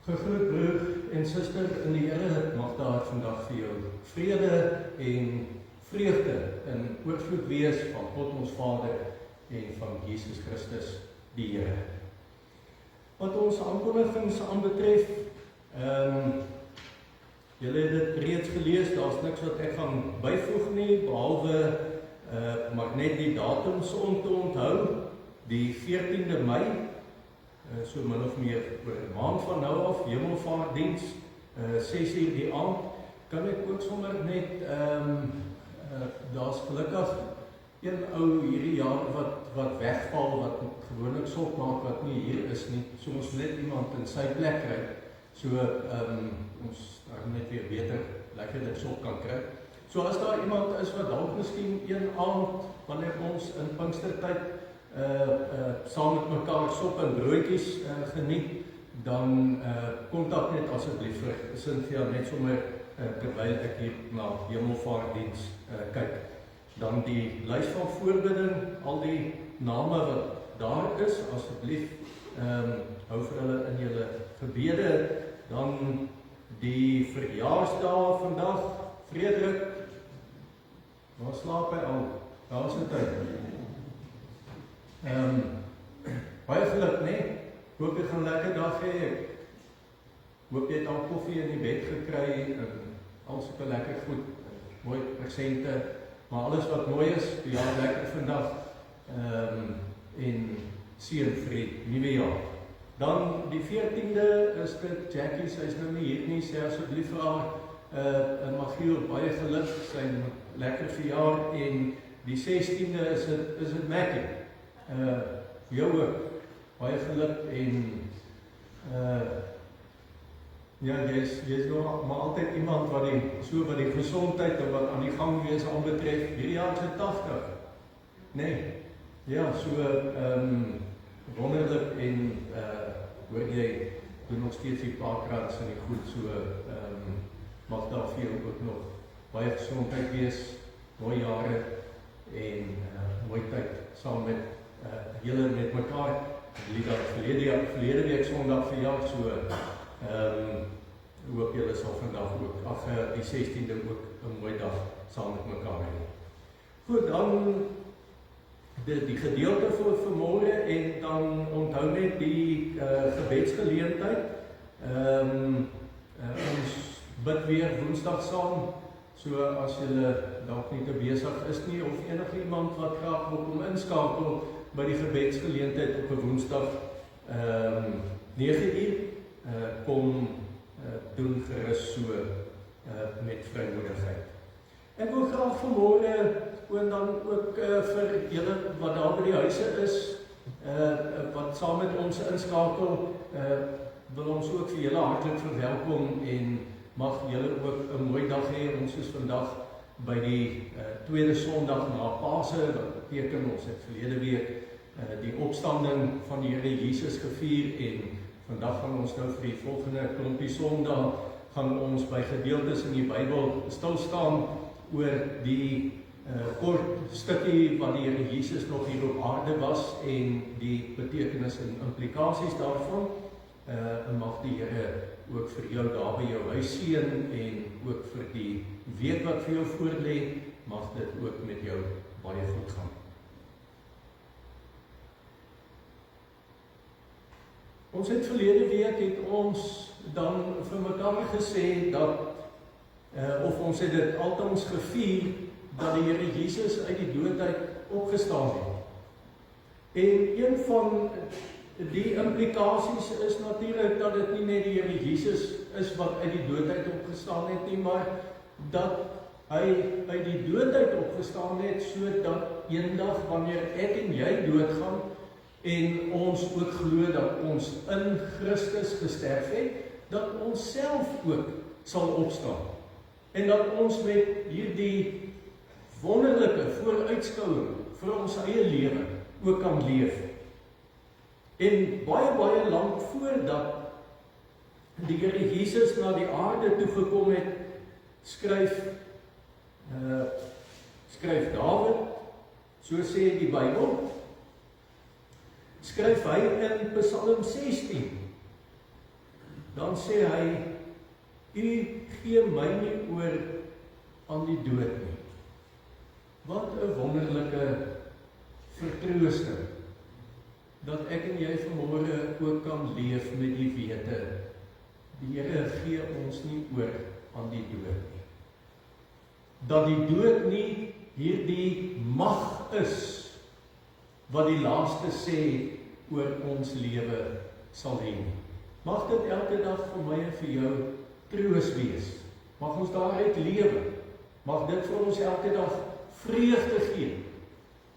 Gegroet broer en suster in die Here, mag daar vandag vir jou vrede en vreugde in oorvloed wees van God ons Vader en van Jesus Christus die Here. Wat ons aankondigings aanbetref, julle het dit reeds gelees, daar's niks wat ek gaan byvoeg nie, behalwe maar net die datums om te onthou, die 14de Mei, so min of meer oor 'n maand van nou af, Hemelvaartdiens, 6:00 die aand, kan ek ook sommer net, daar's gelukkig een ou hierdie jaar wat wegval, wat gewoonlik sop maak, wat nie hier is nie, so ons net iemand in sy plek kry, so ons net weer beter, lekker dit sop kan kry. So as daar iemand is wat dalk miskien een aand, wanneer ons in Pinkstertyd saam met mekaar sop en broodjies geniet, dan kontak net asseblief vir Cynthia net sommer terwyl ek hier na Hemelvaartdiens kyk. Dan die lys van voorbidding, al die name wat daar is, asseblief hou vir hulle in julle gebede. Dan die verjaarsdae vandag, Frederik, waar slaap hy al? Daar is 'n tyd. Baie geluk, nee? Hoop jy gaan 'n lekker dag hê. Hoop jy het al koffie in die bed gekry en al sulke lekker goed, mooi presente, maar alles wat mooi is, ja, lekker vandag en seën vir die nuwe jaar. Dan die 14de is dit Jackie, sy is nou nie hier nie, sê asseblief vir haar Magiel, baie geluk, sy lekker verjaar, en die 16de is dit Mackie. Jou ook, baie geluk en ja, jy is nog maar altyd iemand wat die gesondheid en wat aan die gang wees aanbetref, hierdie jaar is 80, nee, ja, so wonderlik en hoor jy doen nog steeds die parkrans en die goed, so mag daar vir jou ook nog baie gesondheid wees, mooi jare en mooi tyd saam met julle met mekaar. Lida verlede week Sondag verjaar, so hoop julle sal vandag ook, die 16de ook 'n mooi dag saam met mekaar hê. Goed, dan die gedeelte vir vanmôre en dan onthou net die gebedsgeleentheid. Ons bid weer Woensdag saam, so as julle dalk nie te besig is nie, of enige iemand wat graag wil kom inskakel by die gebedsgeleentheid op 'n Woensdag 9:00, kom doen gerus so met vrymoedigheid. Ek wil graag vanmôre en dan ook vir julle wat daar by die huise is, wat saam met ons inskakel, wil ons ook vir julle hartlik verwelkom en mag julle ook 'n mooi dag hê. Ons is vandag by die tweede Sondag na Pasen, wat beteken ons het verlede week die opstanding van die Here Jesus gevier, en vandag gaan ons nou vir die volgende klompie Sondag gaan ons by gedeeltes in die Bybel stil staan oor die kort stukkie wat die Here Jesus nog hier op aarde was en die betekenis en implikasies daarvan. En mag die Here ook vir jou daar by jou huis seën en ook vir die week wat vir jou voorlê, mag dit ook met jou baie goed gaan. Ons het verlede week het ons dan vir mekaar gesê dat of ons het dit altans gevier dat die Here Jesus uit die dood uit opgestaan het. En een van die implikasies is natuurlik dat dit nie net die Here Jesus is wat uit die dood uit opgestaan het nie, maar dat hy uit die dood uit opgestaan het, sodat eendag wanneer ek en jy doodgaan en ons ook glo dat ons in Christus gesterf het, dat ons self ook sal opstaan. En dat ons met hierdie wonderlike vooruitskouing vir ons eie lewe ook kan leef. En baie lank voordat die Here Jesus na die aarde toe gekom het, skryf Dawid, so sê die Bybel, skryf hy in Psalm 16, dan sê hy, u gee my nie oor aan die dood nie. Wat 'n wonderlike vertroosting, dat ek en jy vanmôre ook kan leef met die wete, die Here gee ons nie oor aan die dood nie. Dat die dood nie hierdie mag is, wat die laaste sê oor ons lewe sal hê nie. Mag dit elke dag vir my en vir jou troos wees. Mag ons daaruit lewe. Mag dit vir ons elke dag vreugde gee.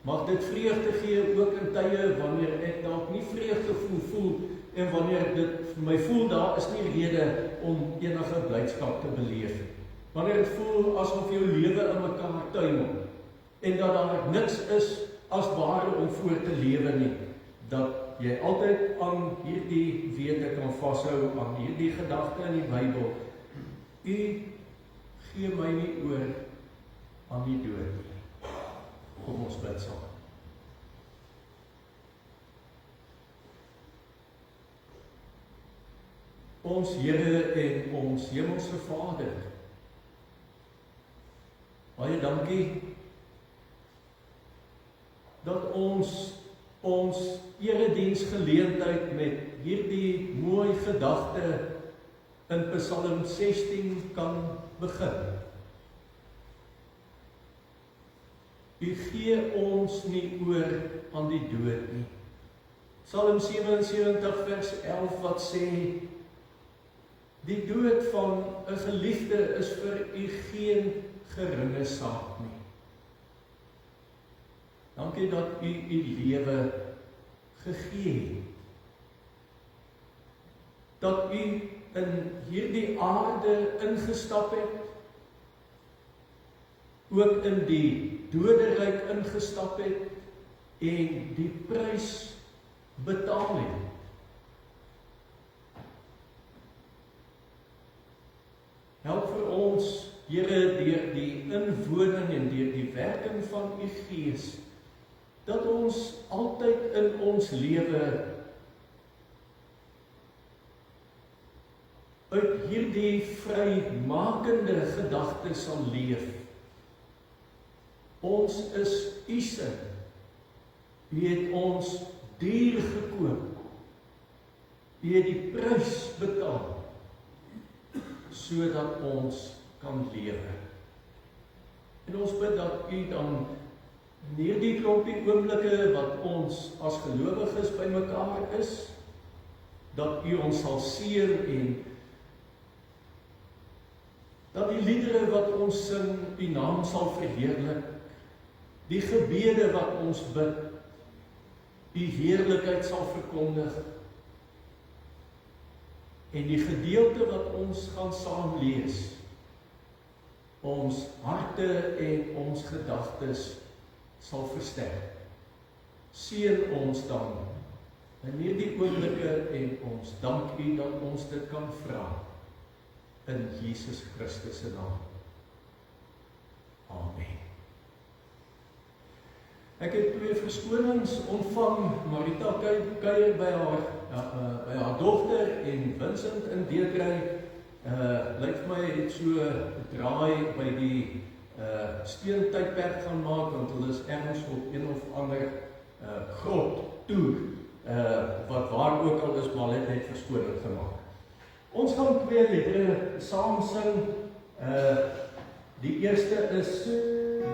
Mag dit vreugde gee ook in tye wanneer ek dalk nie vreugde voel en wanneer dit vir my voel daar is nie rede om enige blydskap te beleef. Wanneer dit voel asof jou lewe in mekaar tuimel en dat daar niks is as ware om voor te lewe nie, dat jy altyd aan hierdie wete kan vashou, aan hierdie gedagte in die Bybel. U gee my nie oor aan die dood nie. Kom ons bid saam. Ons Here en ons Hemelse Vader, baie dankie dat ons erediensgeleentheid met hierdie mooi gedagte in Psalm 16 kan begin. U gee ons nie oor aan die dood nie. Psalm 77 vers 11 wat sê, die dood van 'n geliefde is vir u geen geringe saak nie. Dankie dat u lewe gegee het. Dat u in hierdie aarde ingestap het, ook in die doderyk ingestap het en die prys betaal het. Help vir ons, Here, deur die inwoning en deur die werking van u Gees, dat ons altyd in ons lewe uit hierdie vrymakende gedagte sal leef. Ons is u se. U het ons duur gekoop. U het die prys betaal, sodat ons kan lewe. En ons bid dat u dan in hierdie klompie oomblikke wat ons as gelowiges by mekaar is, dat u ons sal seën en dat die liedere wat ons sing, u naam sal verheerlik, die gebede wat ons bid, u heerlikheid sal verkondig, en die gedeelte wat ons gaan saam lees, ons harte en ons gedagtes sal versterk. Seën ons dan in hierdie oomblikke en ons dank u dat ons dit kan vra in Jesus Christus se naam. Amen. Ek het 2 verskonings ontvang. Marita kuier by haar dogter en Vincent in Deekry. Lyk vir my het so 'n draai by die steentydperk gaan maak, want hulle is ergens op een of ander grot toer, wat waar ook al is, maar hulle het verskoning gemaak. Ons gaan 2 liedere saam sing. Die eerste is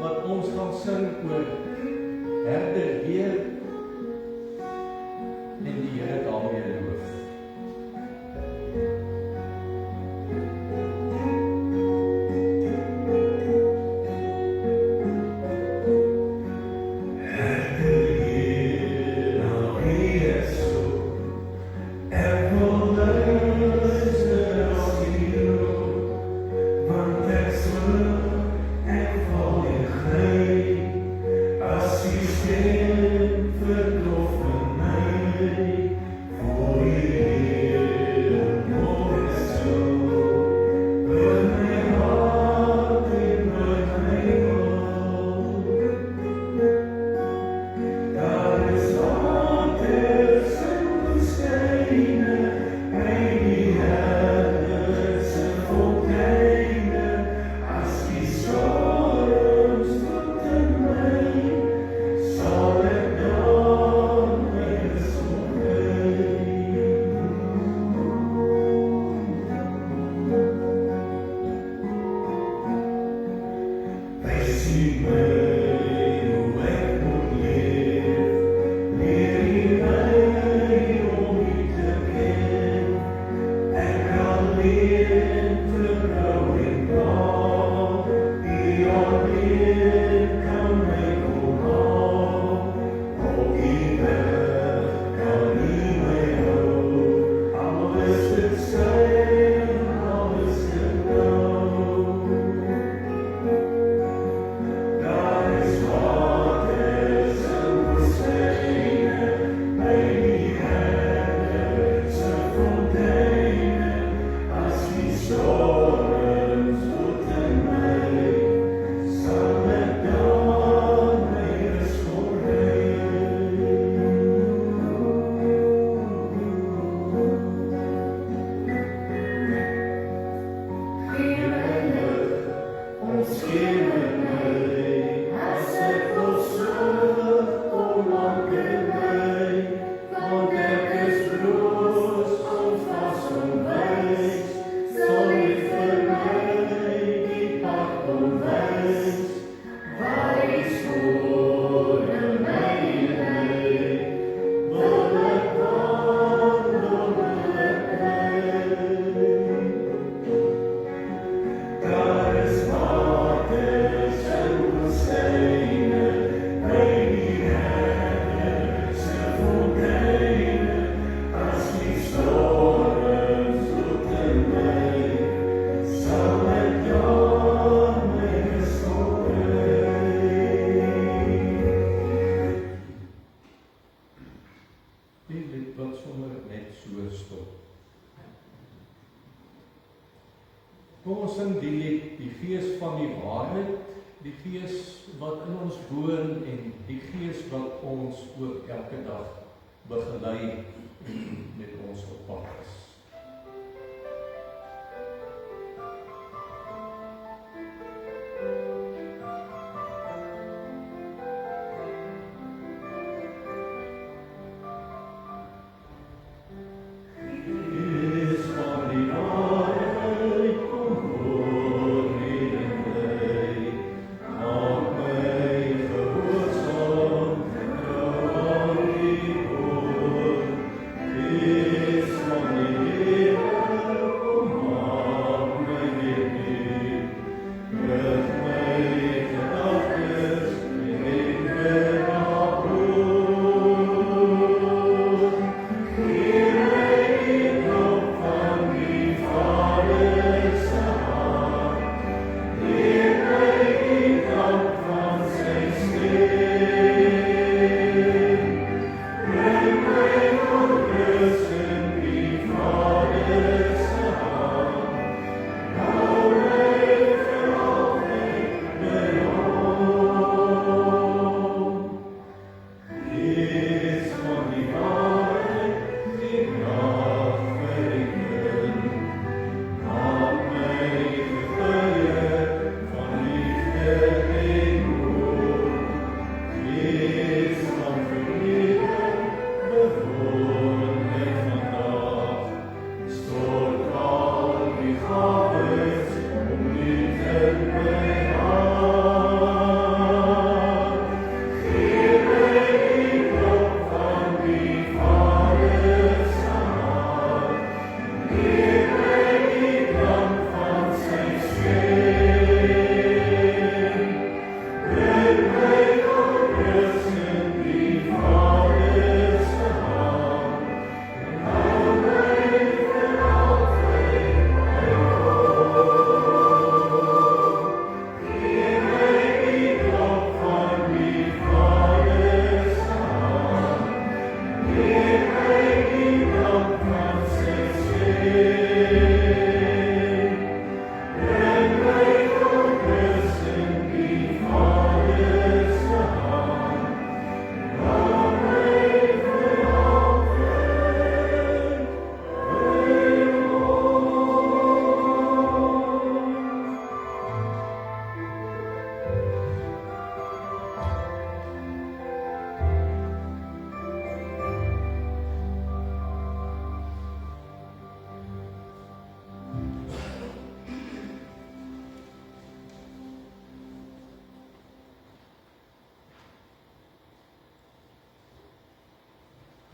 wat ons gaan sing oor Herder Heer en die Here daarmee loof. Verlof my, voor Kom ons sing die lied, die fees van die waarheid, die fees wat in ons woon en die gees wat ons ook elke dag begelei en met ons op pad is. Is van die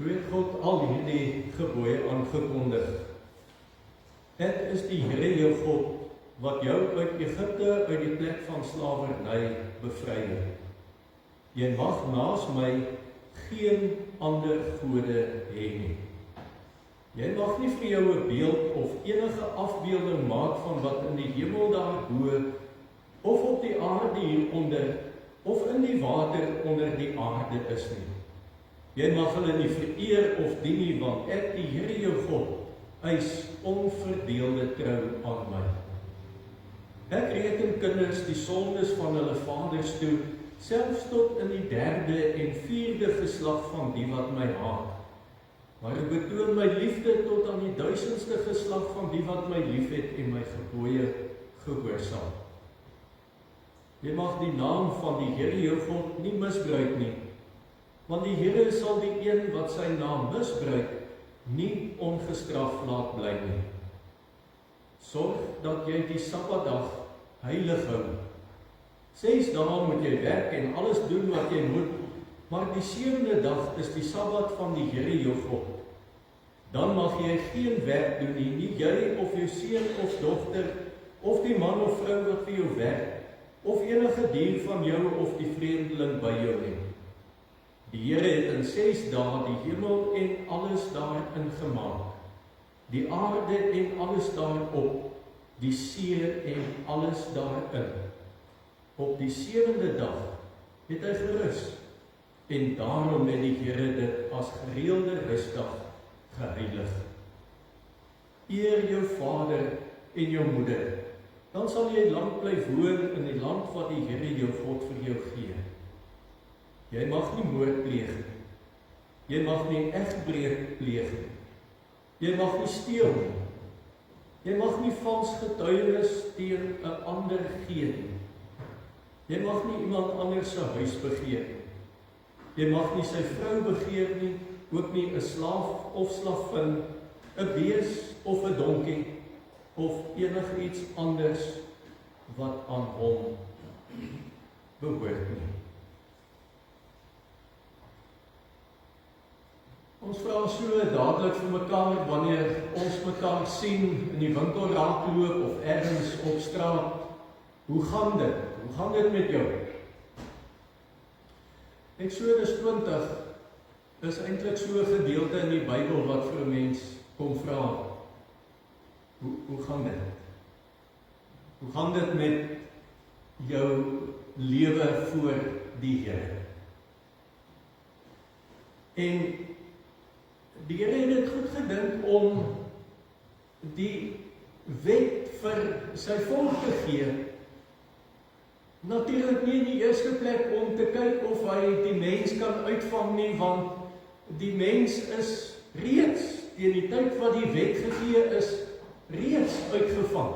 Toe het God al hierdie gebooie aangekondig. Ek is die Here jou God, wat jou uit Egipte, uit die plek van slawerny bevry het. Jy mag naas my geen ander gode hê nie. Jy mag nie vir jou 'n beeld of enige afbeelding maak van wat in die hemel daarbo, of op die aarde hieronder, of in die water onder die aarde is nie. Jy mag hulle nie vereer of dien nie, want ek, die Here jou God, eis onverdeelde trou aan my. Ek reken kinders die sondes van hulle vaders toe, selfs tot in die 3de en 4de geslag van die wat my haat. Maar ek betoon my liefde tot aan die 1000ste geslag van die wat my liefhet en my gebooie gehoorsaam. Jy mag die naam van die Here jou God nie misbruik nie, want die Here sal die een wat sy naam misbruik, nie ongestraf laat bly nie. Sorg dat jy die Sabbatdag heilig hou. 6 dae moet jy werk en alles doen wat jy moet, maar die 7de dag is die Sabbat van die Here jou God. Dan mag jy geen werk doen nie, nie jy of jou seun of dogter, of die man of vrou wat vir jou werk, of enige dier van jou of die vreemdeling by jou nie. Die Here het in 6 dae die hemel en alles daarin gemaak, die aarde en alles daarop, die see en alles daarin. Op die 7de dag het hy gerus, en daarom het die Here dit as gereelde rusdag geheilig. Eer jou vader en jou moeder, dan sal jy lank bly woon in die land wat die Here jou God vir jou gee. Jy mag nie moord pleeg nie. Jy mag nie egbreek pleeg nie. Jy mag nie steel nie. Jy mag nie vals getuienis teen 'n ander gee nie. Jy mag nie iemand anders se huis begeer nie. Jy mag nie sy vrou begeer nie, ook nie 'n slaaf of slavin, 'n bees of 'n donkie, of enigiets anders wat aan hom behoort nie. Ons vra so dadelik vir mekaar wanneer ons mekaar sien in die winkel raakloop of ergens op straat. Hoe gaan dit? Hoe gaan dit met jou? Eksodus 20 is eintlik so 'n gedeelte in die Bybel wat vir 'n mens kom vra. Hoe gaan dit? Hoe gaan dit met jou lewe voor die Here? En die Here het dit goed gedink om die wet vir sy volk te gee. Natuurlik nie in die eerste plek om te kyk of hy die mens kan uitvang nie, want die mens is reeds, teen die tyd wat die wet gegee is, reeds uitgevang.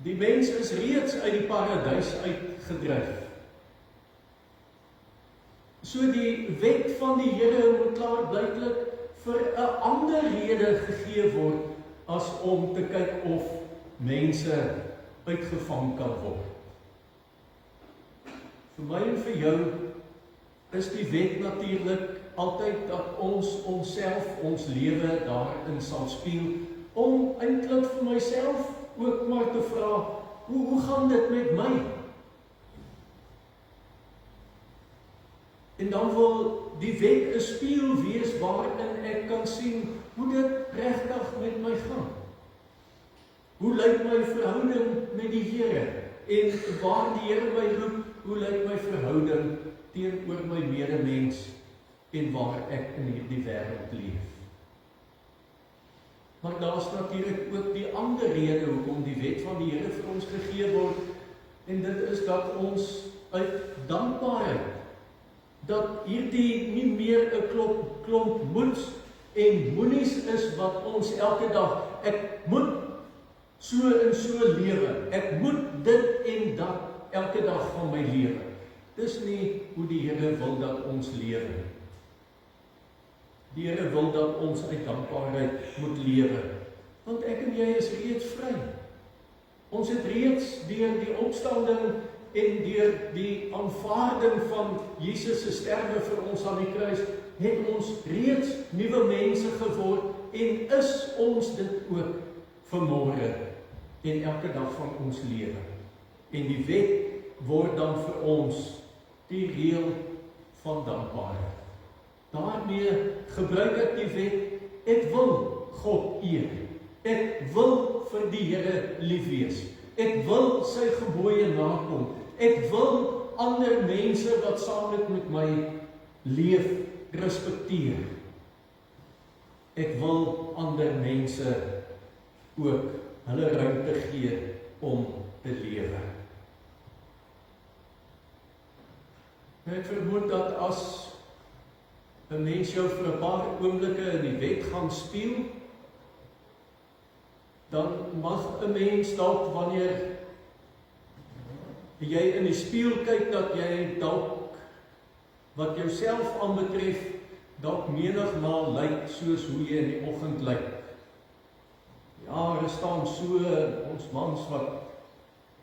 Die mens is reeds uit die paradys uitgedryf. So die wet van die Here moet klaarblyklik vir 'n ander rede gegee word as om te kyk of mense uitgevang kan word. Vir my en vir jou is die wet natuurlik altyd dat ons onsself, ons lewe daarin sal spieël, om eintlik vir myself ook maar te vra, hoe gaan dit met my? En dan wil die wet 'n spieël wees waarin ek kan sien hoe dit regtig met my gaan. Hoe lyk my verhouding met die Here? En waar die Here my roep, hoe lyk my verhouding teenoor my medemens en waar ek in hierdie wêreld leef? Maar daar's natuurlik ook die ander rede hoekom die wet van die Here vir ons gegee word, en dit is dat ons uit dankbaarheid, dat hierdie nie meer 'n klomp moets en moenies is wat ons elke dag, ek moet so en so lewe, ek moet dit en dat elke dag van my lewe. Dis nie hoe die Here wil dat ons lewe. Die Here wil dat ons uit dankbaarheid moet lewe, want ek en jy is reeds vry. Ons het reeds deur die opstanding en deur die aanvaarding van Jesus se sterwe vir ons aan die kruis, het ons reeds nuwe mense geword en is ons dit ook vanmôre en elke dag van ons lewe. En die wet word dan vir ons die reël van dankbaarheid. Daarmee gebruik ek die wet, ek wil God eer. Ek wil vir die Here lief wees. Ek wil sy gebooie nakom. Ek wil ander mense wat saam met my leef, respekteer. Ek wil ander mense ook hulle ruimte gee om te lewe. Ek vermoed dat as 'n mens jou vir 'n paar oomblikke in die wet gaan spieël, dan mag 'n mens dalk wanneer jy in die spieël kyk dat jy dalk wat jouself aanbetref dalk menigmaal lyk soos hoe jy in die oggend lyk. Ja, staan so ons mans wat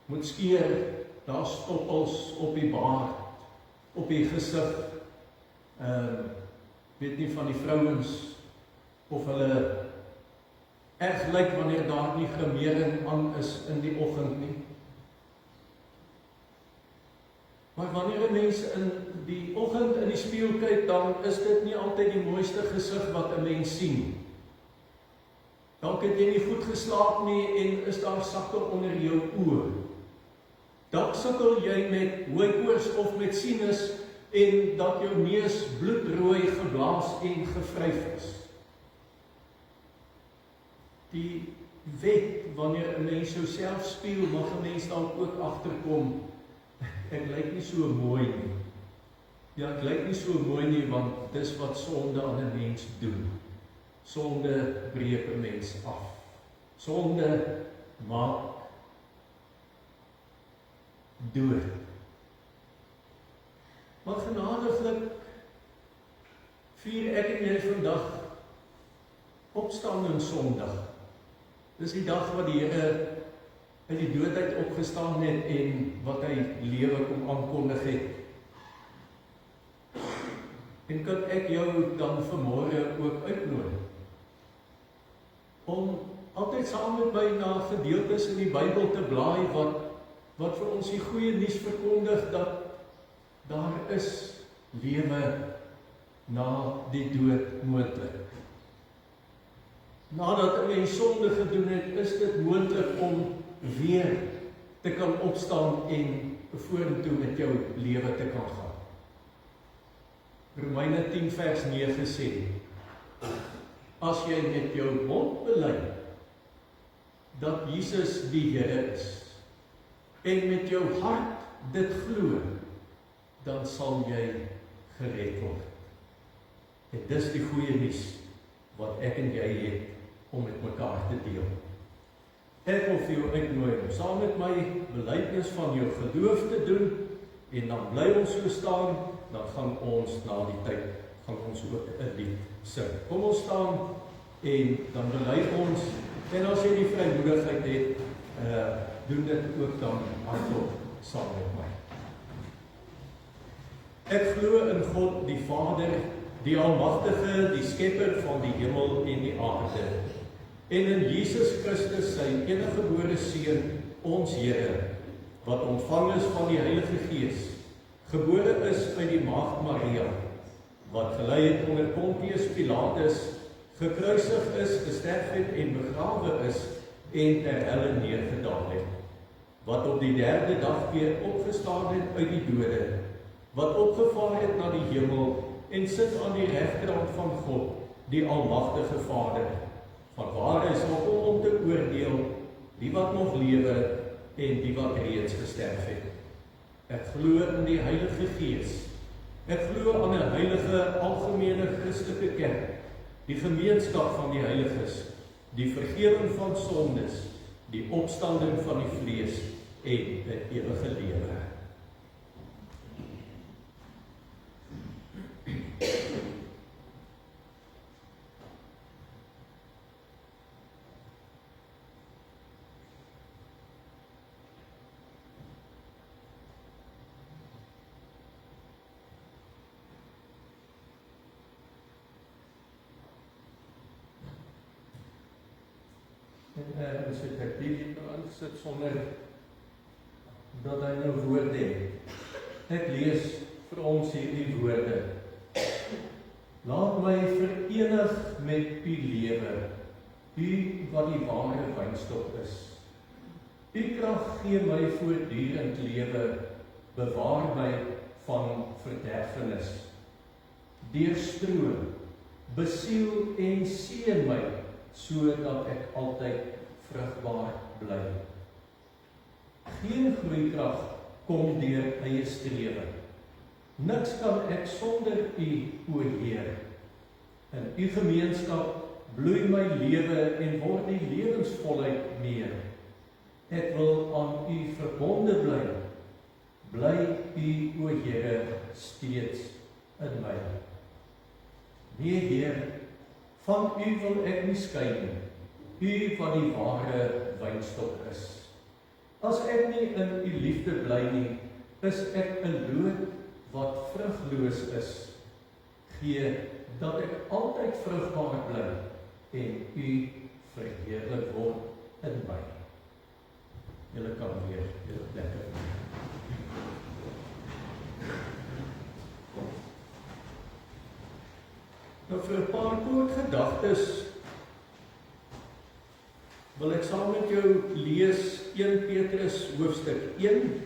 moet skeer, daar stoppels op die baard, op die gesig. Weet nie van die vrouens of hulle erg lyk wanneer daar nie gemering aan is in die oggend nie. Maar wanneer 'n mens in die oggend in die spieël kyk, dan is dit nie altyd die mooiste gesig wat 'n mens sien. Dalk het jy nie goed geslaap nie en is daar sakkel onder jou oë. Dalk sukkel jy met hooikoors of met sinus en dat jou neus bloedrooi geblaas en gevryf is. Die wet, wanneer 'n mens jouself spieël, mag 'n mens dalk ook agterkom, ek lyk nie so mooi nie. Ja, ek lyk nie so mooi nie, want dis wat sonde aan 'n mens doen. Sonde breek 'n mens af. Sonde maak dood. Maar genadiglik vier ek en jy vandag Opstanding Sondag. Dis die dag wat die Here uit die doodheid opgestaan het en wat hy lewe kom aankondig het. En kan ek jou dan vanmôre ook uitnooi om altyd saam met my na gedeeltes in die Bybel te blaai wat vir ons die goeie nuus verkondig dat daar is lewe na die dood moontlik. Nadat 'n mens sonde gedoen het, is dit moontlik om weer te kan opstaan en vorentoe met jou lewe te kan gaan. Romeine 10 vers 9 sê, as jy met jou mond bely dat Jesus die Here is en met jou hart dit glo, dan sal jy gered word. En dis die goeie nuus wat ek en jy het om met mekaar te deel. Ek wil vir jou uitnooi om saam met my belydenis van jou geloof te doen en dan bly ons so staan, dan gaan ons na die tyd gaan ons ook 'n lied sing. Kom ons staan en dan bely ons en as jy die vrymoedigheid het, doen dit ook dan hardop saam met my. Ek glo in God die Vader, die Almagtige, die Skepper van die hemel en die aarde, en in Jesus Christus sy eniggebore Seun, ons Here, wat ontvang is van die Heilige Gees, gebore is uit die Maagd Maria, wat gelei het onder Pontius Pilatus, gekruisig is, gesterf het en begrawe is en ter helle neergedaal het, wat op die derde dag weer opgestaan het uit die dode, wat opgevaar het na die hemel en sit aan die regterhand van God, die Almagtige Vader, van waar hy sal kom om te oordeel die wat nog lewe en die wat reeds gesterf het. Ek glo in die Heilige Gees. Ek glo aan 'n heilige algemene Christelike kerk, die gemeenskap van die heiliges, die vergifnis van sondes, die opstanding van die vlees en 'n ewige lewe. en sit ek die sit sonder dat hy nou woorde het. Ek lees vir ons hierdie woorde. Laat my verenig met u lewe, u wat die ware wynstok is. U krag gee my voortdurend lewe, bewaar my van verderfenis. Deurstroom, besiel en seën my, sodat ek altyd vrugbaar bly. Geen groeikrag kom deur eie strewe. Niks kan ek sonder u, o Heer. In u gemeenskap bloei my lewe en word die lewensvolheid meer. Ek wil aan u verbonde bly. Bly u, o Here, steeds in my. Nee, Heer, van u wil ek nie skei nie. U wat die ware wynstok is. As ek nie in u liefde bly nie, is ek 'n loot wat vrugloos is. Gee dat ek altyd vrugbaar bly en u verheerlik word in my. Julle kan weer julle plekke. Nou vir 'n paar kort gedagtes wil ek saam met jou lees 1 Petrus hoofstuk 1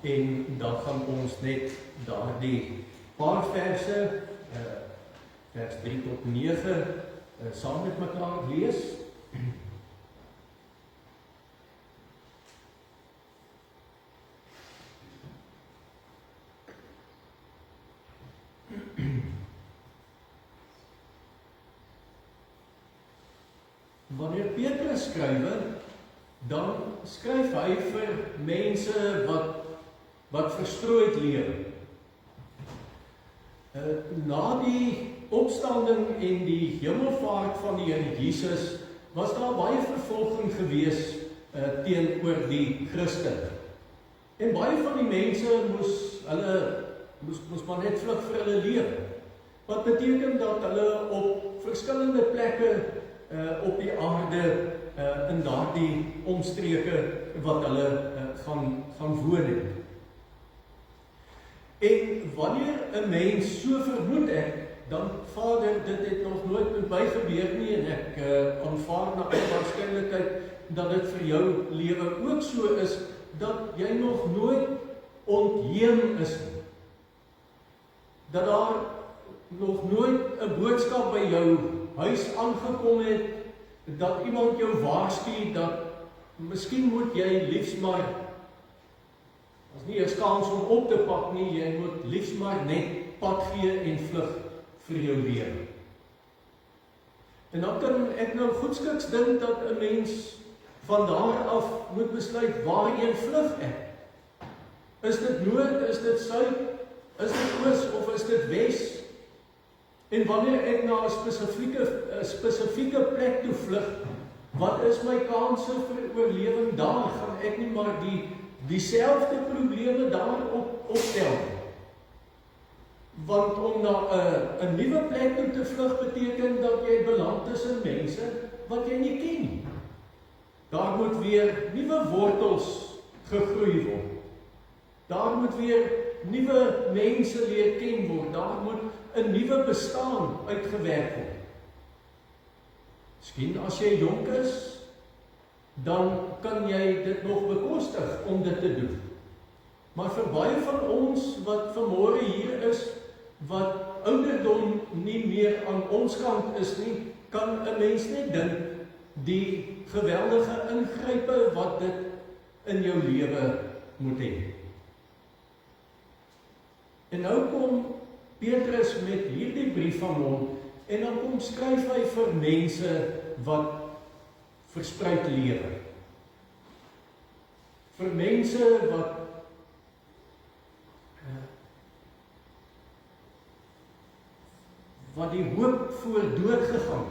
en dan gaan ons net daardie paar verse, vers 3 tot 9, saam met mekaar lees. Wanneer Petrus skryf, dan skryf hy vir mense wat verstrooid lewe. Na die opstanding en die hemelvaart van die Here Jesus was daar baie vervolging gewees teenoor die Christen. En baie van die mense moes maar net vlug vir hulle lewe. Wat beteken dat hulle op verskillende plekke op die aarde in daardie omstreke wat hulle gaan woon het. En wanneer 'n mens so vermoed ek, dan Vader, dit het nog nooit met my gebeur nie en ek aanvaar na alle waarskynlikheid dat dit vir jou lewe ook so is, dat jy nog nooit ontheem is nie. Dat daar nog nooit 'n boodskap by jou huis aangekom het, dat iemand jou waarsku dat miskien moet jy liefs maar, as nie 'n kans om op te pak nie, jy moet liefs maar net pad gee en vlug vir jou lewe. En dan kan ek nou goedskiks dink dat 'n mens van daar af moet besluit waarheen vlug ek. Is dit noord, is dit suid, is dit oos of is dit wes? En wanneer ek na 'n spesifieke plek toe vlug, wat is my kanse vir oorlewing daar? Gaan ek nie maar dieselfde probleme daar opstel? Want om na 'n nuwe plek toe te vlug beteken dat jy beland tussen mense wat jy nie ken nie. Daar moet weer nuwe wortels gegroei word. Daar moet weer nuwe mense leer ken word. Daar moet 'n nuwe bestaan uitgewerk word. Miskien as jy jonk is, dan kan jy dit nog bekostig om dit te doen. Maar vir baie van ons wat vanmôre hier is, wat ouderdom nie meer aan ons kant is nie, kan 'n mens net dink die geweldige ingrype wat dit in jou lewe moet hê. En nou kom Petrus met hierdie brief van hom, en dan kom skryf hy vir mense wat verspreid lewe. Vir mense wat die hoop voor dood gegaan.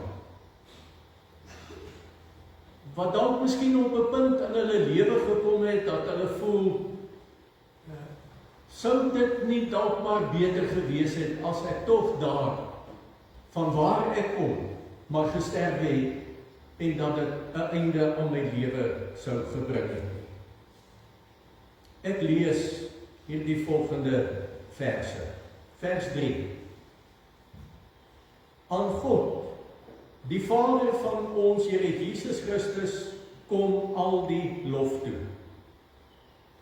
Wat dalk miskien op 'n punt in hulle lewe gekom het dat hulle voel, sou dit nie dalk maar beter gewees het as ek tog daar van waar ek kom, maar gesterwe het en dat dit 'n einde aan my lewe sou gebring het nie. Ek lees hierdie volgende verse. Vers 3. Aan God, die Vader van ons Here Jesus Christus, kom al die lof toe.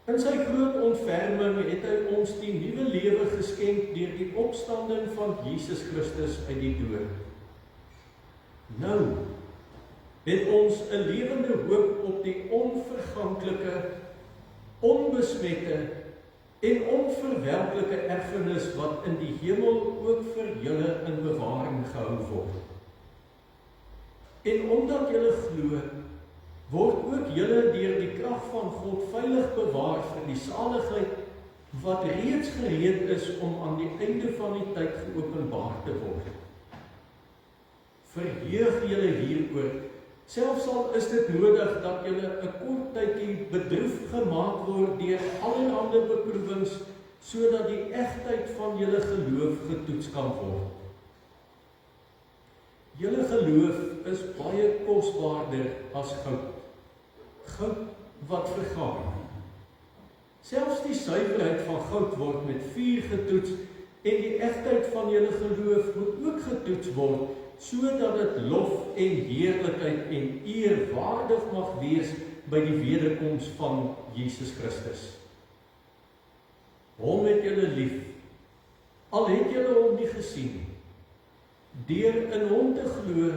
In sy groot ontferming het hy ons die nuwe lewe geskenk deur die opstanding van Jesus Christus uit die dood. Nou het ons 'n lewende hoop op die onverganklike, onbesmette en onverwelklike erfenis wat in die hemel ook vir julle in bewaring gehou word. En omdat julle glo, word ook julle deur die krag van God veilig bewaar vir die saligheid wat reeds gereed is om aan die einde van die tyd geopenbaar te word. Verheug julle hieroor, selfs al is dit nodig dat julle 'n kort tydjie bedroef gemaak word deur allerhande beproewings, sodat die egtheid van julle geloof getoets kan word. Julle geloof is baie kosbaarder as goud. Goud wat vergaan. Selfs die suiwerheid van goud word met vuur getoets en die egtheid van julle geloof moet ook getoets word, sodat dit lof en heerlikheid en eer waardig mag wees by die wederkoms van Jesus Christus. Hom het julle lief, al het julle hom nie gesien. Deur in hom te glo,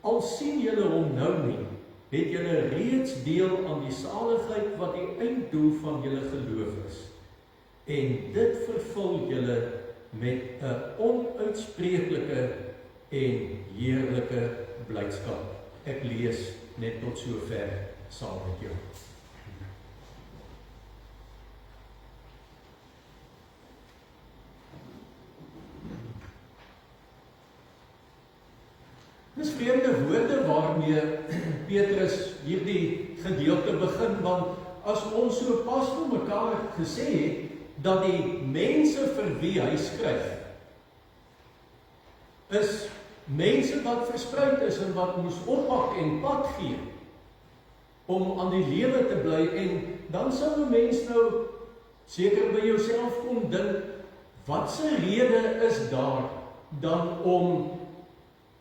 al sien julle hom nou nie, het julle reeds deel aan die saligheid wat die einddoel van julle geloof is. En dit vervul julle met 'n onuitspreeklike en heerlike blydskap. Ek lees net tot sover saam met jou. Dis vreemde woorde waarmee Petrus hierdie gedeelte begin, want as ons so pas vir mekaar gesê het, dat die mense vir wie hy skryf, is mense wat verspreid is en wat moes oppak en pad gee, om aan die lewe te bly, en dan sou 'n mens nou seker by jouself kon dink, wat se rede is daar dan om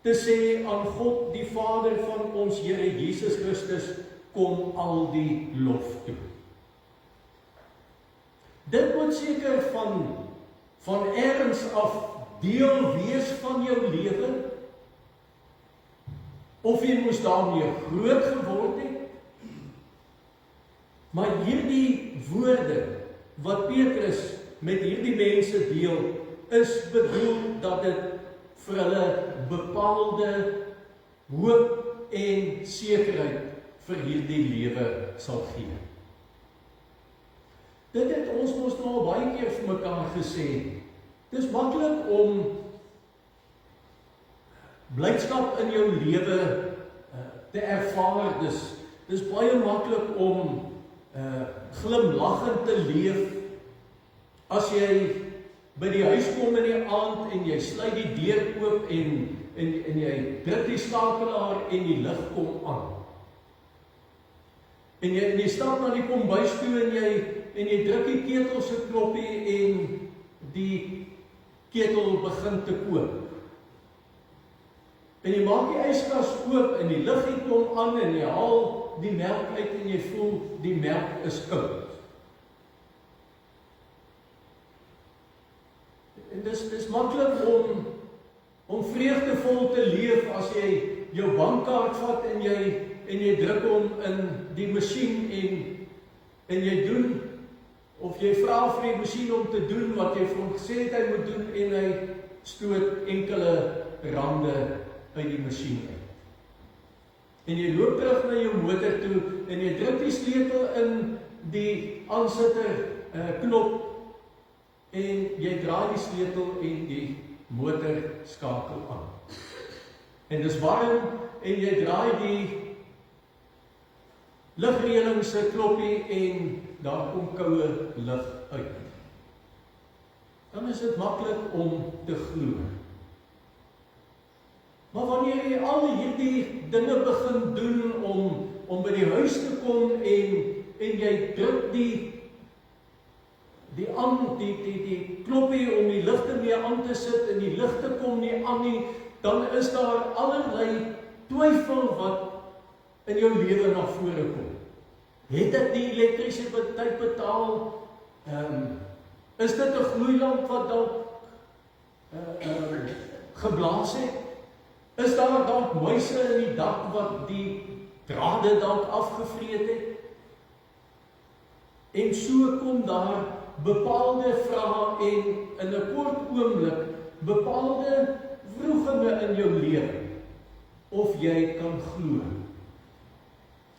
te sê aan God die Vader van ons Here Jesus Christus, kom al die lof toe. Dit moet seker van ergens af deel wees van jou lewe, of jy moes daarmee groot geword het. Maar hierdie woorde wat Petrus met hierdie mense deel, is bedoel dat dit vir hulle bepaalde hoop en sekerheid vir hierdie lewe sal gee. Dit het ons mos nou al baie keer vir mekaar gesê. Dis maklik om blydskap in jou lewe te ervaar. Dis baie maklik om glimlaggend te leef as jy by die huis kom in die aand en jy sluit die deur oop en jy druk die skakelaar en die lig kom aan. En jy stap na die kombuis toe en jy druk die ketel se knoppie en die ketel begin te kook. En jy maak die yskas oop en die liggie kom aan en jy haal die melk uit en jy voel die melk is koud. En dis maklik om vreugdevol te leef as jy jou bankkaart vat en jy druk hom in die masjien en jy doen, of jy vra vir die masjien om te doen wat jy vir hom gesê het hy moet doen, en hy stoot enkele rande uit die masjien uit. En jy loop terug na jou motor toe en jy druk die sleutel in die aansitter knop en jy draai die sleutel en die motor skakel aan. En dis warm en jy draai die ligreëling se knoppie en daar kom koue lug uit. Dan is dit maklik om te glo. Maar wanneer jy al hierdie dinge begin doen om by die huis te kom en jy druk die knoppie om die ligte mee aan te sit en die ligte kom nie aan nie, dan is daar allerlei twyfel wat in jou lewe na vore kom. Het ek die elektrisiteit betaal? Is dit 'n gloeilamp wat dalk geblaas het? Is daar dalk muise in die dak wat die drade dalk afgevreet het? En so kom daar bepaalde vrae en in 'n kort oomblik bepaalde wrogginge in jou lewe of jy kan glo.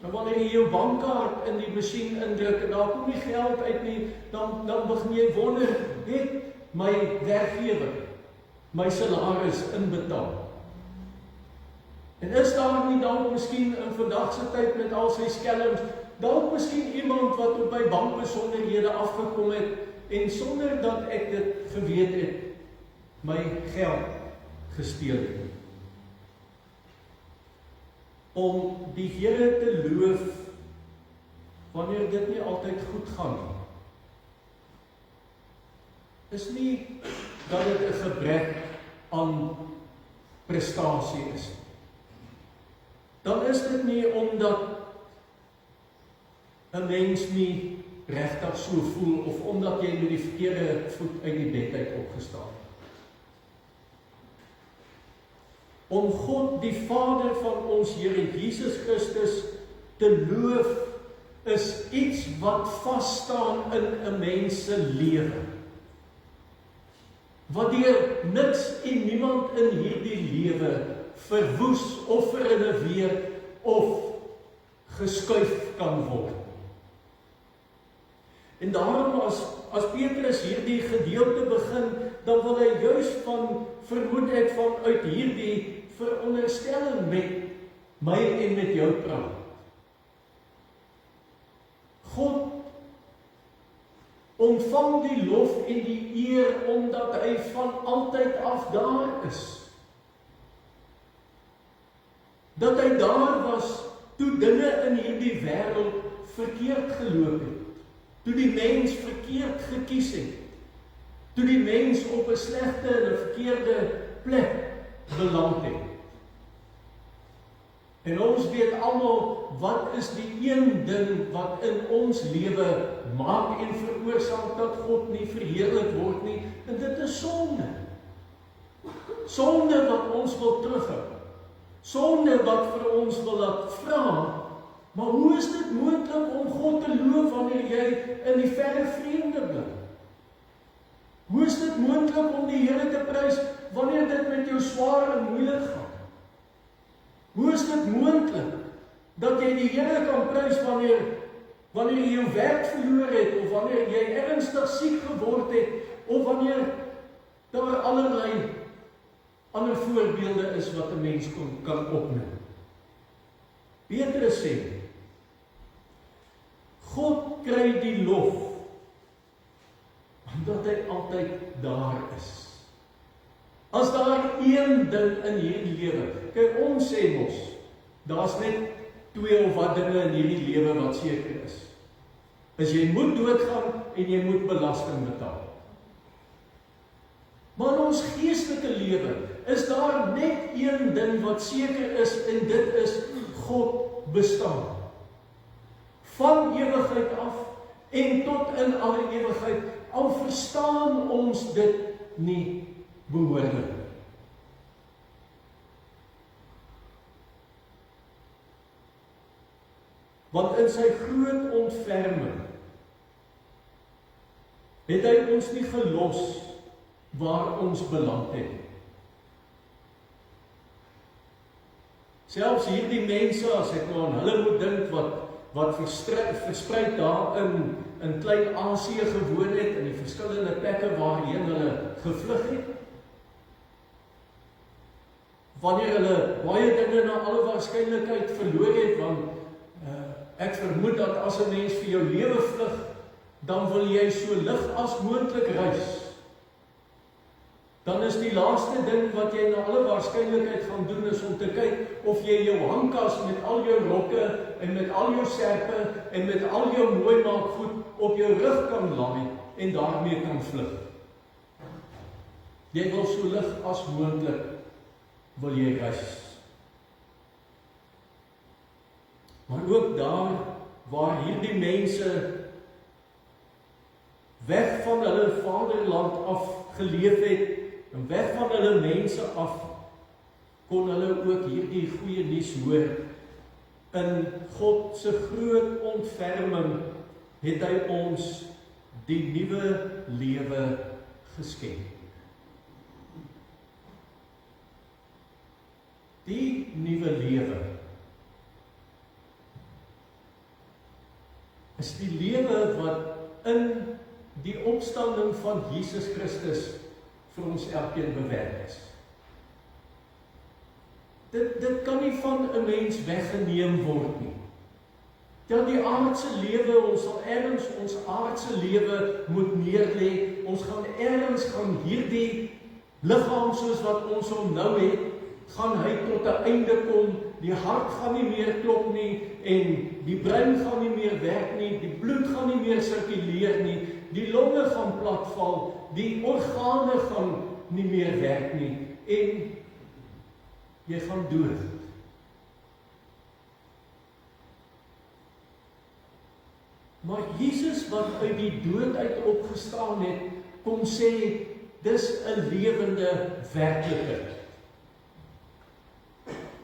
En wanneer jy jou bankkaart in die masjien indruk en daar kom nie geld uit nie, dan begin jy wonder, het my werkgewer my salaris inbetaal? En is daar nie dalk miskien in vandag se tyd met al sy skelms, dalk miskien iemand wat op my bankbesonderhede afgekom het en sonder dat ek dit geweet het, my geld gesteel het? Om die Here te loof wanneer dit nie altyd goed gaan nie, is nie dat dit 'n gebrek aan prestasie is. Dan is dit nie omdat 'n mens nie regtig so voel of omdat jy met die verkeerde voet uit die bed uit opgestaan het. Om God die Vader van ons Here Jesus Christus te loof is iets wat vas staan in 'n mens se lewe. Waardeur niks en niemand in hierdie lewe verwoes of verrenoveer of geskuif kan word. En daarom as Petrus hierdie gedeelte begin, dan wil hy juis vermoed ek vanuit hierdie veronderstelling met my en met jou praat. God ontvang die lof en die eer omdat hy van altyd af daar is. Dat hy daar was toe dinge in hierdie wêreld verkeerd geloop het. Toe die mens verkeerd gekies het. Toe die mens op 'n slegte en 'n verkeerde plek beland het. En ons weet almal wat is die een ding wat in ons lewe maak en veroorsaak dat God nie verheerlik word nie, en dit is sonde. Sonde wat ons wil terughou. Sonde wat vir ons wil laat vra, maar hoe is dit moontlik om God te loof wanneer jy in die verre vreemde bly? Hoe is dit moontlik om die Here te prys wanneer dit met jou swaar en moeilik gaan? Hoe is dit moontlik dat jy die Here kan prys wanneer jy jou werk verloor het, of wanneer jy ernstig siek geword het, of wanneer daar allerlei ander voorbeelde is wat 'n mens kan opneem? Petrus sê, God kry die lof omdat hy altyd daar is. As daar een ding in hierdie lewe, kyk, ons sê mos, daar's net 2 of wat dinge in hierdie lewe wat seker is jy moet doodgaan en jy moet belasting betaal. Maar in ons geestelike lewe is daar net een ding wat seker is, en dit is God bestaan. Van ewigheid af en tot in alle ewigheid, al verstaan ons dit nie behoorlik. Want in sy groot ontferming het hy ons nie gelos waar ons beland het. Selfs hierdie mense, as ek nou aan hulle moet dink wat verspreid daar in Klein-Asië gewoon het, in die verskillende plekke waarheen hulle gevlug het. Wanneer hulle baie dinge na alle waarskynlikheid verloor het, want ek vermoed dat as 'n mens vir jou lewe vlug, dan wil jy so lig as moontlik reis. dan is die laaste ding wat jy na alle waarskynlikheid gaan doen is om te kyk of jy jou handkas met al jou rokke en met al jou serpe en met al jou mooi maak goed op jou rug kan laai en daarmee kan vlug. Jy wil so lig as moontlik wil jy reis. Maar ook daar waar hierdie mense weg van hulle vaderland af geleef het, en weg van hulle mense af, kon hulle ook hierdie goeie nuus hoor. In God se groot ontferming het hy ons die nuwe lewe geskenk. Die nuwe lewe is die lewe wat in die opstanding van Jesus Christus vir ons elkeen bewerk is. Dit kan nie van 'n mens weggeneem word nie. Ja, die aardse lewe, ons sal ergens ons aardse lewe moet neerlê. Ons gaan ergens gaan hierdie liggaam soos wat ons hom nou het, gaan hy tot 'n einde kom. Die hart gaan nie meer klop nie en die brein gaan nie meer werk nie, die bloed gaan nie meer sirkuleer nie, die longe gaan platval, die organe gaan nie meer werk nie en jy gaan dood. Maar Jesus wat uit die dood uit opgestaan het, kom sê, dis 'n lewende werklikheid.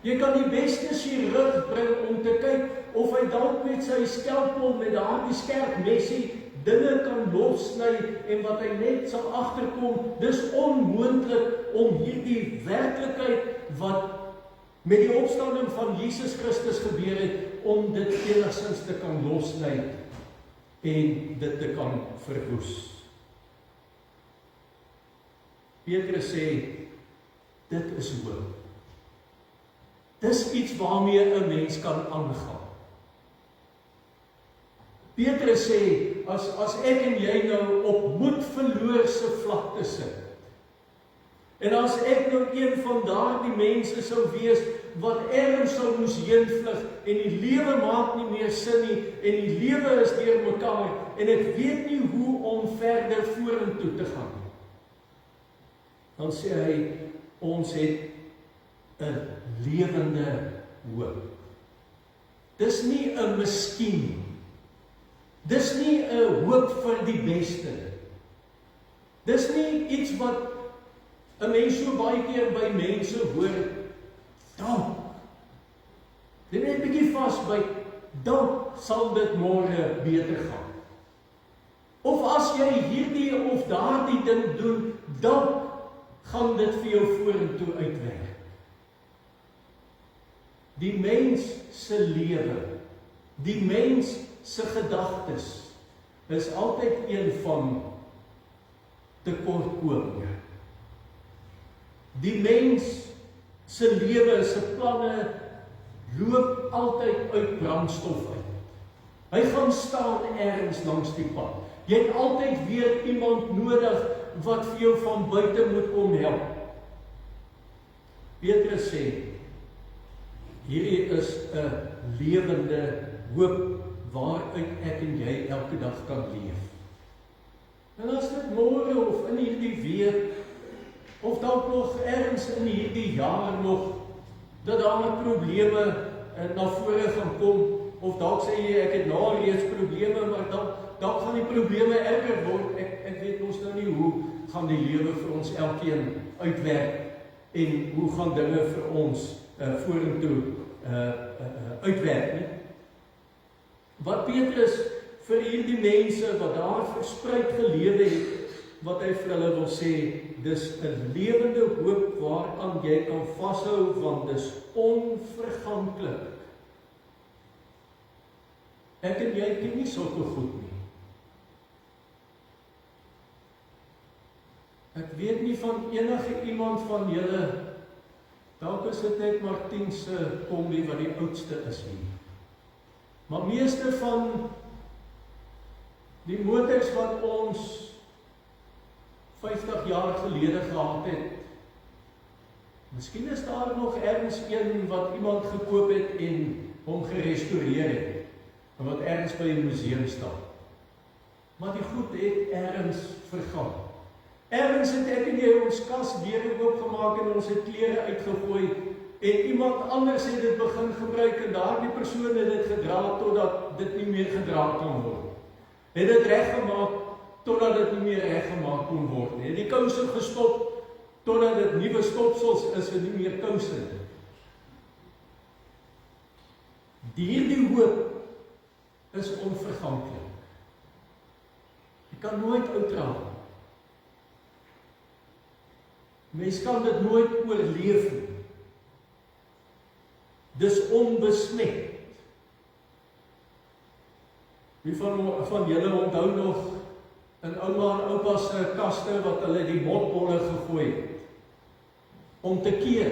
Jy kan die beste chirurg bring om te kyk of hy dalk met sy skalpel met daardie skerp mesie dinge kan lossny en wat hy net sal agterkom, dis onmoontlik om hierdie werklikheid wat met die opstanding van Jesus Christus gebeur het, om dit enigstens te kan lossny en dit te kan verwoes. Petrus sê, dit is hoop. Dis iets waarmee 'n mens kan aangaan. Petrus sê, as ek en jy nou op moedverloorse vlakte sit, en as ek nou een van daardie mense sou wees, wat ergens sou moes heenvlug, en die lewe maak nie meer sin nie, en die lewe is deurmekaar, en ek weet nie hoe om verder vorentoe te gaan. Dan sê hy, ons het 'n lewende hoop. Dis nie 'n miskien. Dis nie 'n hoop vir die beste. Dis nie iets wat 'n mens so baie keer by mense hoor, dalk. Dit net 'n bietjie vasbyt, dalk sal dit môre beter gaan. Of as jy hierdie of daardie ding doen, dalk gaan dit vir jou vorentoe uitwerk. Die mens se lewe, die mens se gedagtes, is altyd een van tekortkominge. Die mens se lewe, se planne, loop altyd uit brandstof uit. Hy gaan staan ergens langs die pad. Jy het altyd weer iemand nodig wat vir jou van buite moet kom help. Petrus sê, hierdie is 'n lewende hoop waaruit ek en jy elke dag kan leef. En as dit môre of in hierdie week, of dalk nog ergens in hierdie jaar nog, dat daar probleme na vore gaan kom, of dalk sê jy, ek het nou reeds probleme, maar dalk gaan die probleme erger word, ek weet ons nou nie hoe gaan die lewe vir ons elkeen uitwerk, en hoe gaan dinge vir ons vorentoe uitwerk nie. Wat Petrus vir hierdie mense wat daar verspreid gelewe het, wat hy vir hulle wil sê, dis 'n lewende hoop waaraan jy kan vashou, want dis onverganklik. Ek en jy ken nie sulke goed nie. Ek weet nie van enige iemand van julle, dalk is dit net Martien se kombi wat die oudste is nie. Maar meeste van die motors wat ons 50 jaar gelede gehad het. Miskien is daar nog ergens een wat iemand gekoop het en hom gerestoreer het, en wat ergens by 'n museum staan. Maar die goed het ergens vergaan. Ergens het ek en jy ons kas deur oopgemaak en ons het klere uitgegooi, en iemand anders het dit begin gebruik, en daardie persoon het dit gedra totdat dit nie meer gedra kan word. Het dit reggemaak totdat dit nie meer reggemaak kon word nie. Het die kouse gestop totdat dit nuwe stopsels is en nie meer kouse nie. Hierdie hoop is onverganklik. Jy kan nooit oud raak. Mens kan dit nooit oorleef nie. Dis onbesmet. Wie van julle onthou nog in ouma en oupa se kaste wat hulle die motbolle gegooi het om te keer.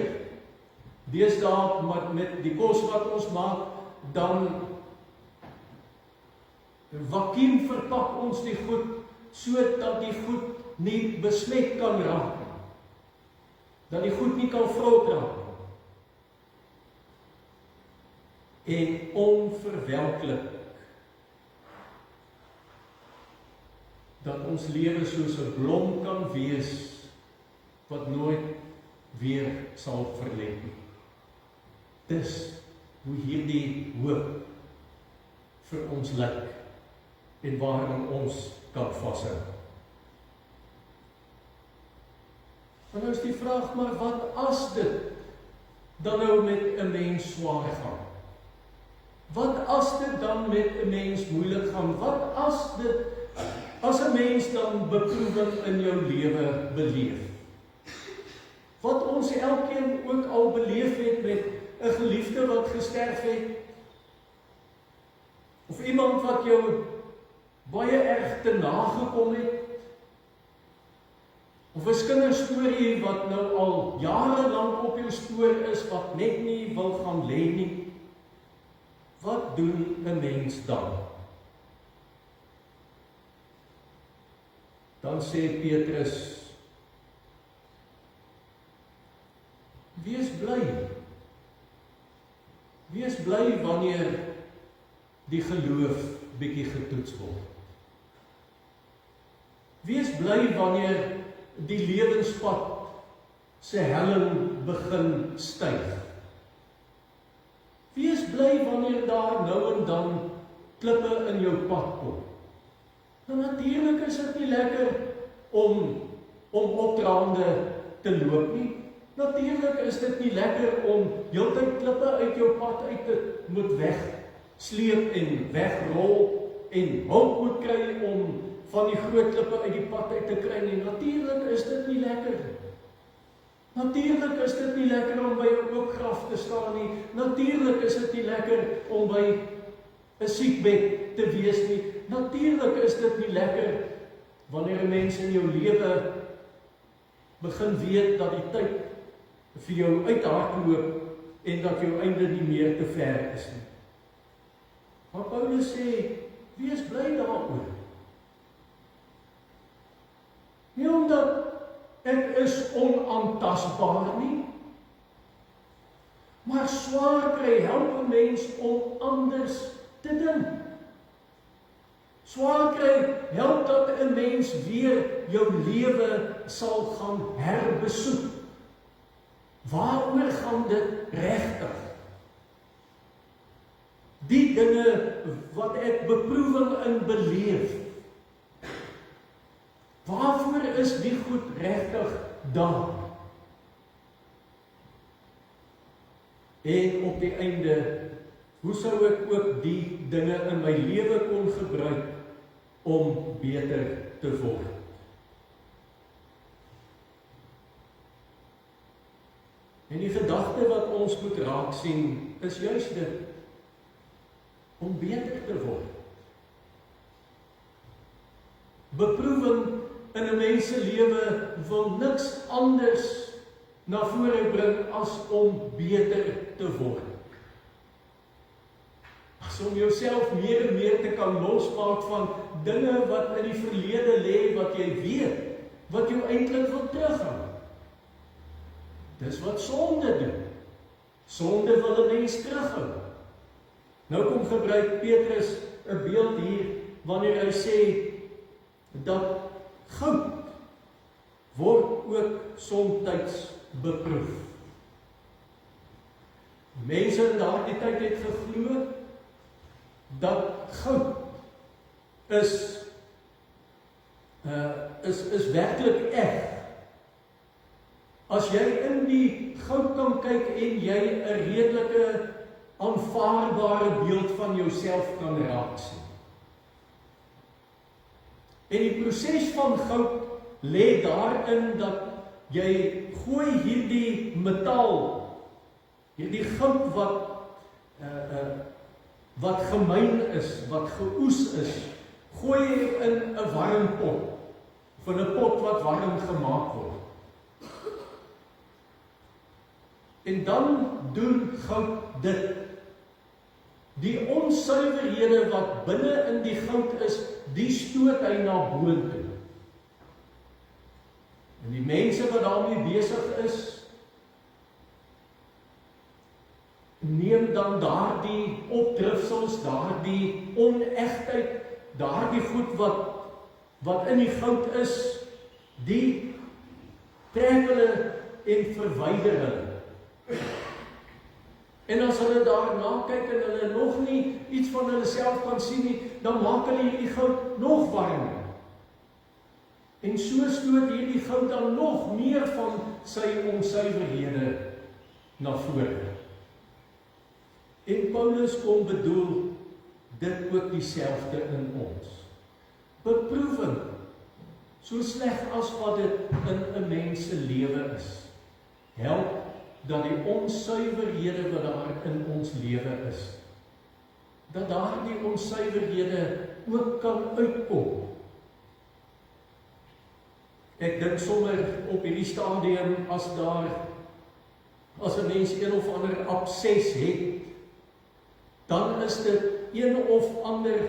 Deesdae met die kos wat ons maak, dan vakuum verpak ons die goed sodat die goed nie besmet kan raak nie. Dat die goed nie kan vrot raak nie. En onverwelklik dat ons lewe soos 'n blom kan wees wat nooit weer sal verlep nie. Dis hoe hierdie hoop vir ons lyk en waarin ons kan vashou. En nou is die vraag, maar wat as dit dan nou met 'n mens swaar gaan? Wat as dit dan met 'n mens moeilik gaan? Wat as 'n mens dan beproewing in jou lewe beleef? Wat ons elkeen ook al beleef het met 'n geliefde wat gesterf het, of iemand wat jou baie erg te nagekom het, of 'n kinderstorie wat nou al jare lank op jou spoor is, wat net nie wil gaan lê nie. Wat doen 'n mens dan? Dan sê Petrus, wees bly. Wees bly wanneer die geloof bietjie getoets word. Wees bly wanneer die lewenspad se helling begin styg. Wees bly wanneer daar nou en dan klippe in jou pad kom. Nou natuurlik is dit nie lekker om opdraande te loop nie. Natuurlik is dit nie lekker om heeltyd klippe uit jou pad uit te moet wegsleep en wegrol en hulp moet kry om van die groot klippe uit die pad uit te kry nie. Natuurlik is dit nie lekker nie. Natuurlik is dit nie lekker om by 'n oop graf te staan nie. Natuurlik is dit nie lekker om by 'n siekbed te wees nie. Natuurlik is dit nie lekker wanneer 'n mens in jou lewe begin weet dat die tyd vir jou uithardloop en dat jou einde nie meer te ver is nie. Maar Paulus sê, wees bly daaroor. Nie omdat ek is onaantastbaar nie, maar swaar kry help 'n mens om anders te dink. Swaar kry help dat 'n mens weer jou lewe sal gaan herbesoek. Waaroor gaan dit regtig? Die dinge wat ek beproewing in beleef, waarvoor is die goed regtig dan? En op die einde, hoe sou ek ook die dinge in my lewe kon gebruik om beter te word? En die gedagte wat ons moet raak sien, is juist dit, om beter te word. Beproewing in 'n mens se lewe wil niks anders na vore bring as om beter te word. As om jouself meer en meer te kan losmaak van dinge wat in die verlede lê, wat jy weet, wat jou eintlik wil terughou. Dis wat sonde doen. Sonde wil 'n mens terughou. Nou kom gebruik Petrus 'n beeld hier, wanneer hy sê, dat goud word ook soms beproef. Mense in daardie tyd het geglo, dat goud is werklik eg. As jy in die goud kan kyk en jy 'n redelike aanvaarbare beeld van jouself kan raak sien. En die proses van goud lê daarin dat jy gooi hierdie metaal, hierdie goud wat gemyn is, wat geoes is, gooi jy in 'n warm pot, of in 'n pot wat warm gemaak word. En dan doen goud dit. Die onsuiverhede wat binne in die goud is, die stoot hy na boontoe. En die mense wat daarmee besig is, neem dan daardie opdrifsels, daardie onegtheid, daardie goed wat in die goud is, die trek hulle en verwyder hulle. En as hulle daarna kyk en hulle nog nie iets van hulle self kan sien nie, dan maak hulle hierdie goud nog warmer. En so stoot hierdie goud dan nog meer van sy onsuiverhede na vore. En Paulus kom bedoel dit ook dieselfde in ons. Beproewing, so sleg as wat dit in 'n mens se lewe is, help dat die onsuiverhede wat daar in ons lewe is, dat daardie onsuiverhede ook kan uitkom. Ek dink sommer op hierdie stadium, as 'n mens een of ander abses het, dan is dit een of ander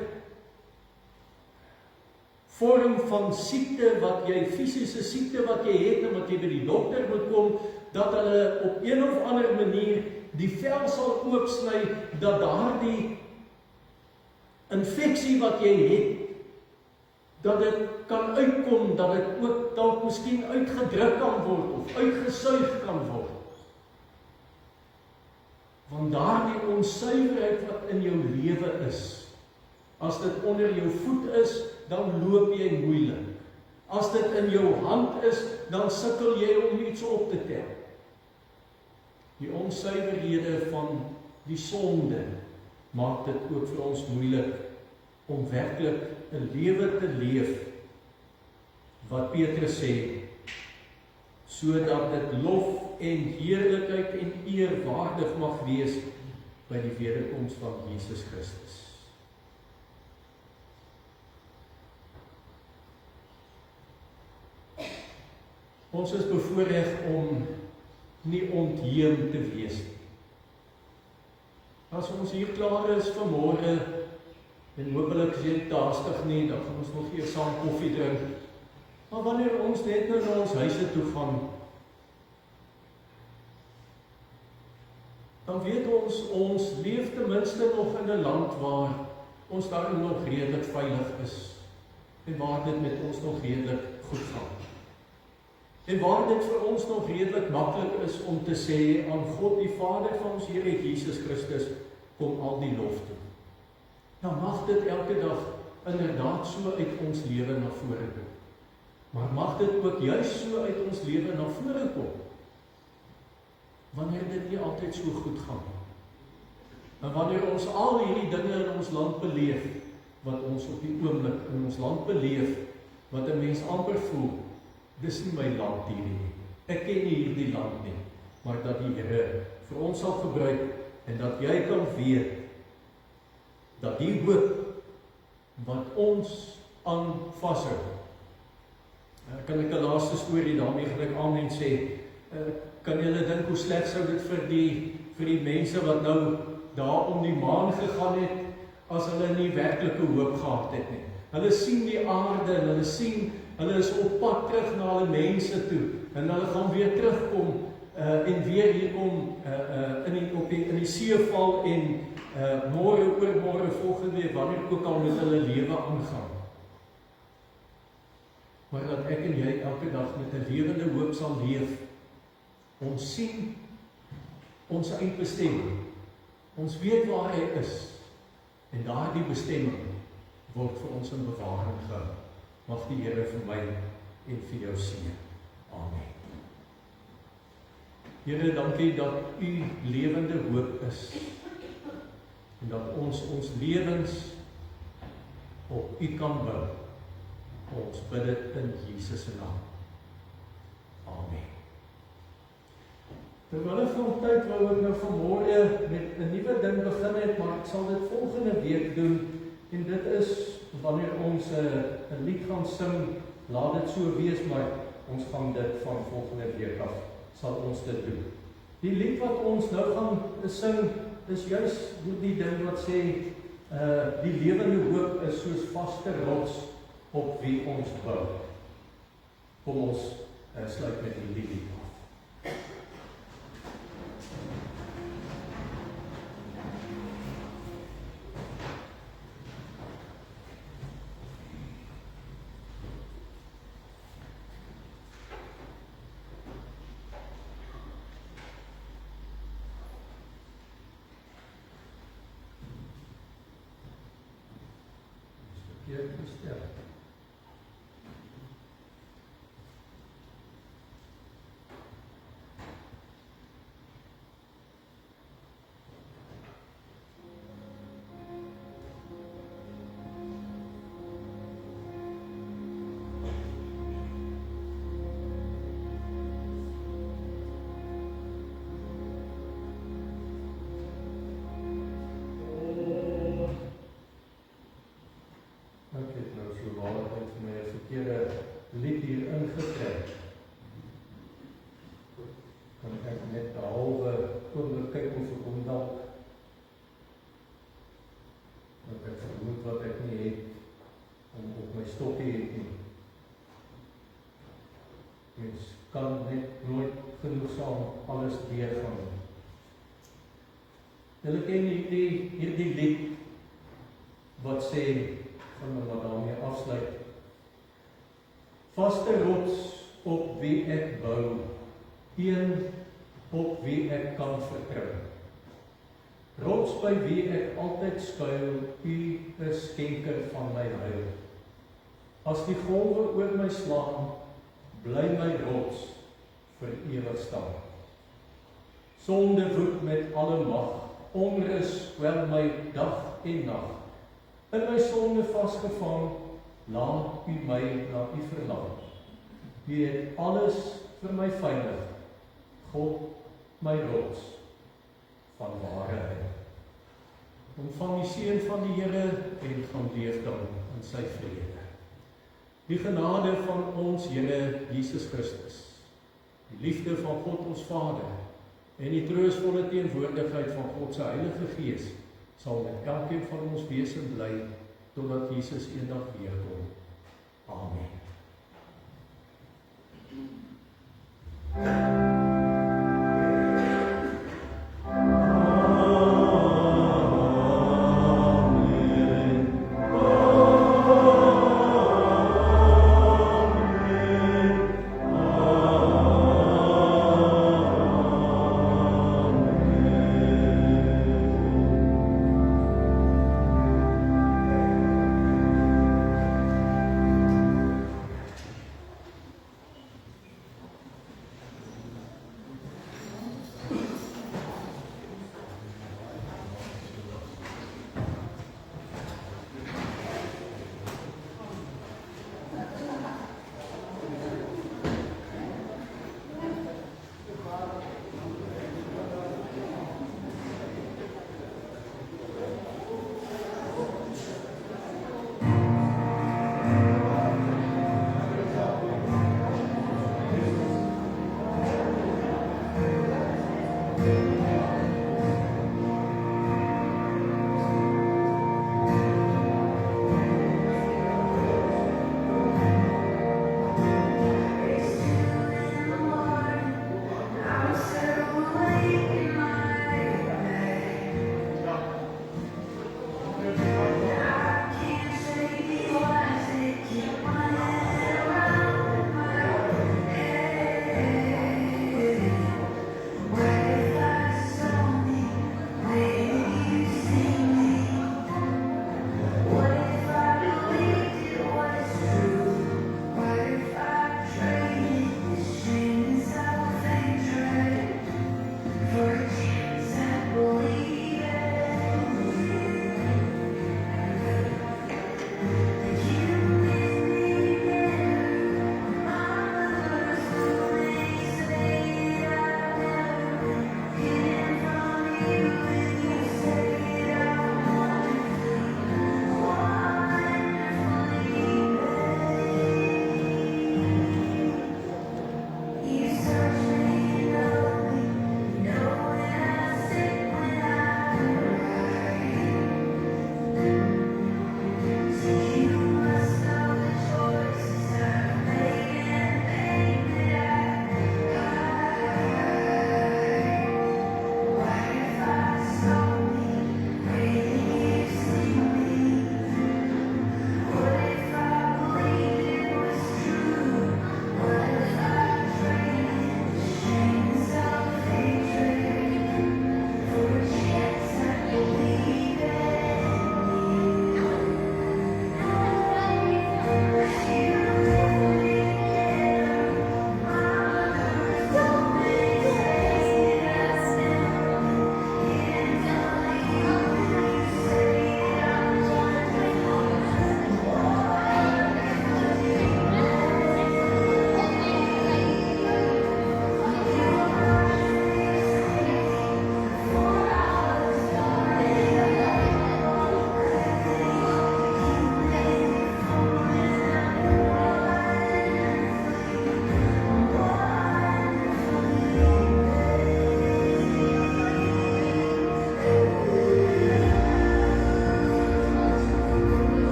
vorm van siekte wat jy, fisiese siekte wat jy het en wat jy by die dokter moet kom, dat hulle op een of ander manier die vel sal oopsny, dat daardie infeksie wat jy het, dat dit kan uitkom, dat dit ook dalk miskien uitgedruk kan word of uitgesuig kan word. Want daardie onsuiverheid wat in jou lewe is, as dit onder jou voet is, dan loop jy moeilik. As dit in jou hand is, dan sukkel jy om iets op te tel. Die onsuiverhede van die sonde maak dit ook vir ons moeilik om werklik 'n lewe te leef wat Petrus sê, sodat dit lof en heerlikheid en eer waardig mag wees by die wederkoms van Jesus Christus. Ons is bevoorreg om nie ontheem te wees nie. As ons hier klaar is vanmôre, en hopelik is jy taastig nie, dan gaan ons nog eers saam koffie drink. Maar wanneer ons net nou na ons huise toe gaan, dan weet ons leef ten minste nog in 'n land waar ons daarin nog redelik veilig is, en waar dit met ons nog redelik goed gaan. En waar dit vir ons nog redelik maklik is om te sê aan God die Vader van ons Here Jesus Christus, kom al die lof toe. Nou mag dit elke dag inderdaad so uit ons lewe na vore kom. Maar mag dit ook juist so uit ons lewe na vore kom, wanneer dit nie altyd so goed gaan. En wanneer ons al hierdie dinge in ons land beleef, wat ons op die oomblik in ons land beleef, wat 'n mens amper voel, dis nie my land hierdie nie. Ek ken nie hierdie land nie, maar dat die Here vir ons sal gebruik, en dat jy kan weet, dat die hoop wat ons aan vashou. Kan ek 'n laaste storie daarmee gelyk amen sê? Kan julle dink hoe sleg sou dit vir die mense wat nou daar om die maan gegaan het, as hulle nie werklike hoop gehad het nie. Hulle sien die aarde en hulle sien Hulle is op pad terug na hulle mense toe en hulle gaan weer terugkom en weer hier kom in die see val en môre oormôre volgende week wanneer ook al met hulle lewe aangaan. Maar dat ek en jy elke dag met 'n lewende hoop sal leef. Ons sien ons eindbestemming. Ons weet waar hy is. En daardie bestemming word vir ons in bewaring gehou. Mag die Here vir my en vir jou seën. Amen. Here, dankie dat u lewende hoop is. En dat ons lewens op u kan bou. Ons bid dit in Jesus se naam. Amen. Terwyl van tyd wou ek nou vanmôre met 'n nuwe ding begin het, maar ek sal dit volgende week doen. En dit is wanneer ons 'n lied gaan sing, laat dit so wees, maar ons gaan dit van volgende week af, sal ons dit doen. Die lied wat ons nou gaan sing, is juis die ding wat sê, die lewende hoop is soos vaste rots op wie ons bou. Kom ons sluit met die lied af. Gestel. Lied hier ingetrek. Kan ek net 'n halwe oomblik kyk of ek hom dalk dat ek vermoed wat ek nie het om op my stokkie het nie. Mens kan net nooit genoegsaam alles deurgaan. Julle ken hierdie lied wat sê, van wat daarmee afsluit. Vaste rots op wie ek bou, een op wie ek kan vertrou. Rots by wie ek altyd skuil, u is skenker van my heil. As die golwe oor my slaan, bly my rots vir ewig staan. Sonde woed met alle mag, onrus kwel my dag en nag. In my sonde vasgevang, laat u my na u verlang. U het alles vir my veilig, God my rots van ware heil. Ontvang die seën van die Here en gaan leef dan in sy vrede. Die genade van ons Here Jesus Christus, die liefde van God ons Vader en die troostvolle teenwoordigheid van God se Heilige Gees sal met elkeen van ons wees en bly totdat Jesus eendag weer kom. Amen.